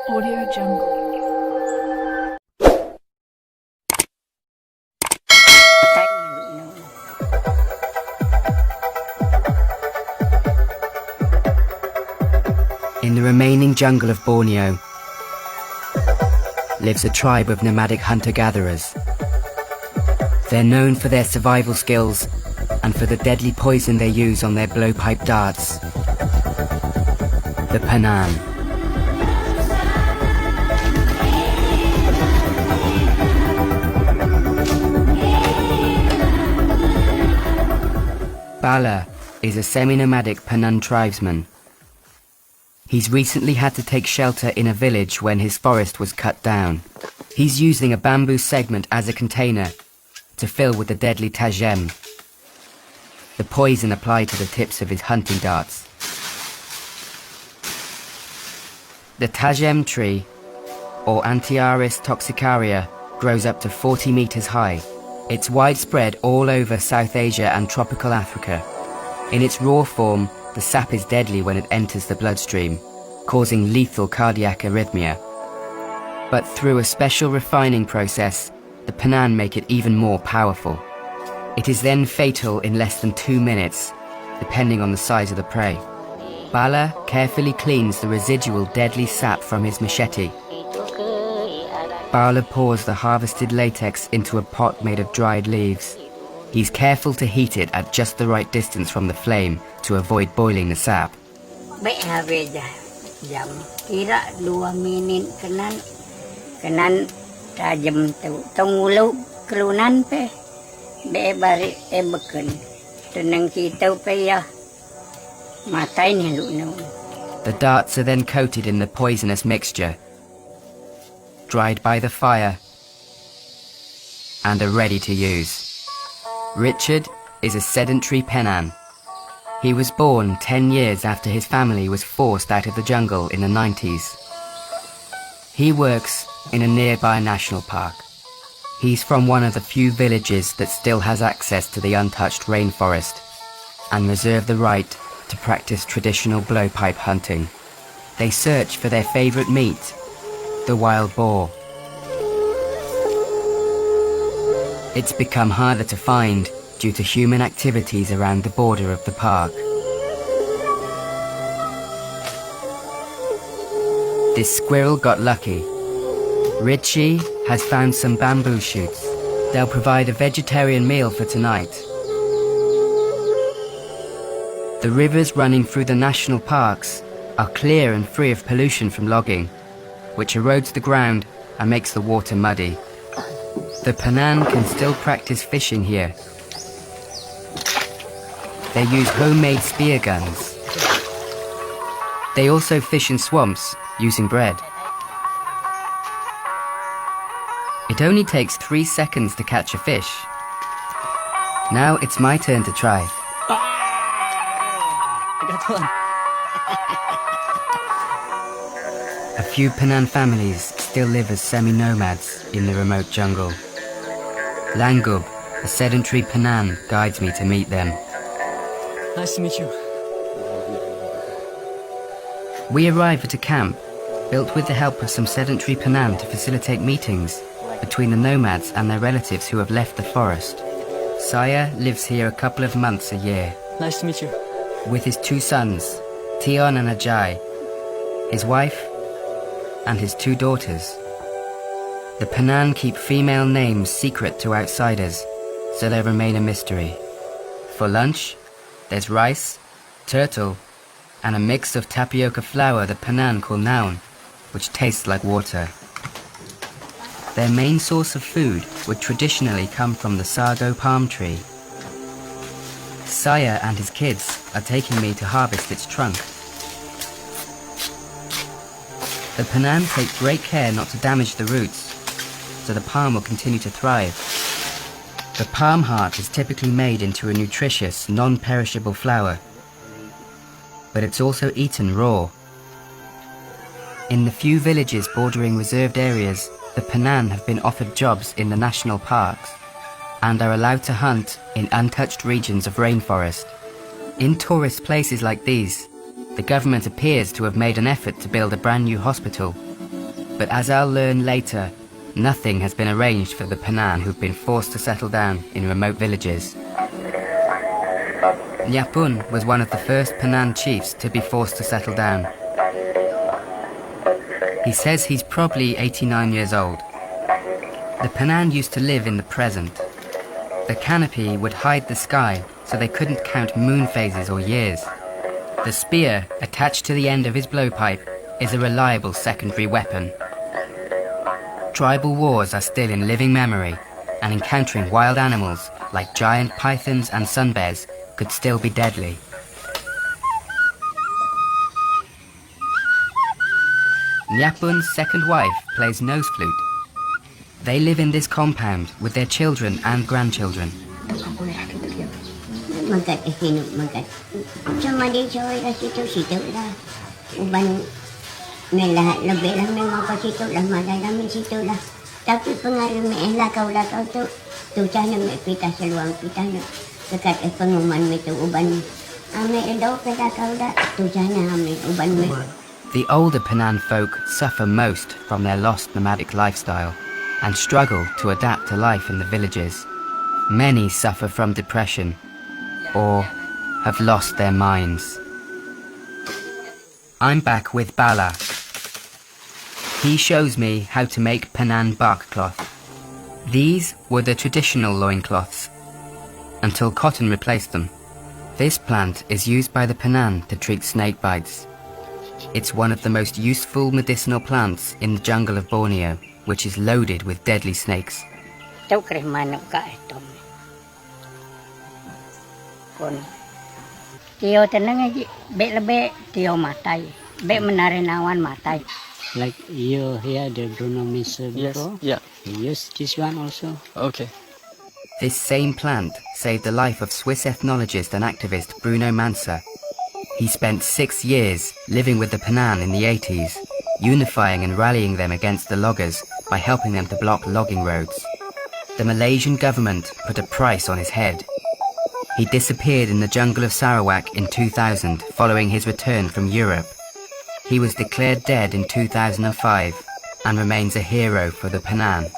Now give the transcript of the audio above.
Audio Jungle. In the remaining jungle of Borneo lives a tribe of nomadic hunter-gatherers. They're known for their survival skills and for the deadly poison they use on their blowpipe darts. The PENAN. Bala is a semi-nomadic PENAN tribesman. He's recently had to take shelter in a village when his forest was cut down. He's using a bamboo segment as a container to fill with the deadly tajem, the poison applied to the tips of his hunting darts. The tajem tree, or Antiaris toxicaria, grows up to 40 meters high. It's widespread all over South Asia and tropical Africa. In its raw form, the sap is deadly when it enters the bloodstream, causing lethal cardiac arrhythmia. But through a special refining process, the PENAN make it even more powerful. It is then fatal in less than 2 minutes, depending on the size of the prey. Bala carefully cleans the residual deadly sap from his machete. Bala pours the harvested latex into a pot made of dried leaves. He's careful to heat it at just the right distance from the flame to avoid boiling the sap. Kira 2 minit kanan tajam tu tungulu kelunan pe be bari beken tenang kita pe ya matai ni lu. The darts are then coated in the poisonous mixture, dried by the fire, and are ready to use. Richard is a sedentary PENAN. He was born 10 years after his family was forced out of the jungle in the 90s. He works in a nearby national park. He's from one of the few villages that still has access to the untouched rainforest and reserve the right to practice traditional blowpipe hunting. They search for their favorite meat, the wild boar. It's become harder to find due to human activities around the border of the park. This squirrel got lucky. Richie has found some bamboo shoots. They'll provide a vegetarian meal for tonight. The rivers running through the national parks are clear and free of pollution from logging, which erodes the ground and makes the water muddy. The PENAN can still practice fishing here. They use homemade spear guns. They also fish in swamps using bread. It only takes 3 seconds to catch a fish. Now it's my turn to try. A few PENAN families still live as semi-nomads in the remote jungle. Langub, a sedentary PENAN, guides me to meet them. Nice to meet you. We arrive at a camp built with the help of some sedentary PENAN to facilitate meetings between the nomads and their relatives who have left the forest. Saya lives here a couple of months a year. Nice to meet you. With his 2 sons, Tion and Ajay, his wife, and his 2 daughters. The PENAN keep female names secret to outsiders, so they remain a mystery. For lunch, there's rice, turtle, and a mix of tapioca flour the PENAN call naun, which tastes like water. Their main source of food would traditionally come from the sago palm tree. Saya and his kids are taking me to harvest its trunk. The PENAN take great care not to damage the roots, so the palm will continue to thrive. The palm heart is typically made into a nutritious, non-perishable flour, but it's also eaten raw. In the few villages bordering reserved areas, the PENAN have been offered jobs in the national parks and are allowed to hunt in untouched regions of rainforest. In tourist places like these, the government appears to have made an effort to build a brand new hospital, But as I'll learn later, nothing has been arranged for the PENAN who've been forced to settle down in remote villages. Nyapun was one of the first PENAN chiefs to be forced to settle down. He says he's probably 89 years old. The PENAN used to live in the present. The canopy would hide the sky so they couldn't count moon phases or years. The spear attached to the end of his blowpipe is a reliable secondary weapon. Tribal wars are still in living memory, and encountering wild animals like giant pythons and sun bears could still be deadly. Nyapun's second wife plays nose flute. They live in this compound with their children and grandchildren. Magat hinuk magat. Sama dia cakap dah situ dah. Uban melah lebih lah memang pas situ lah malah dah situ lah. Tapi pengaruh lakau tu cahaya pita seluang pita dekat pengumuman itu uban. Ame dah lakau dah tu cahaya ame uban. The older PENAN folk suffer most from their lost nomadic lifestyle and struggle to adapt to life in the villages. Many suffer from depression or have lost their minds. I'm back with Bala. He shows me how to make PENAN bark cloth. These were the traditional loincloths, until cotton replaced them. This plant is used by the PENAN to treat snake bites. It's one of the most useful medicinal plants in the jungle of Borneo, which is loaded with deadly snakes. Tio tenang aja, be lebe tio matai, be menarinawan matai. Like you hear the Bruno Misa before? Yes, yeah. You use this one also? Okay. This same plant saved the life of Swiss ethnologist and activist Bruno Mansa. He spent 6 years living with the PENAN in the 80s, unifying and rallying them against the loggers by helping them to block logging roads. The Malaysian government put a price on his head. He disappeared in the jungle of Sarawak in 2000 following his return from Europe. He was declared dead in 2005 and remains a hero for the PENAN.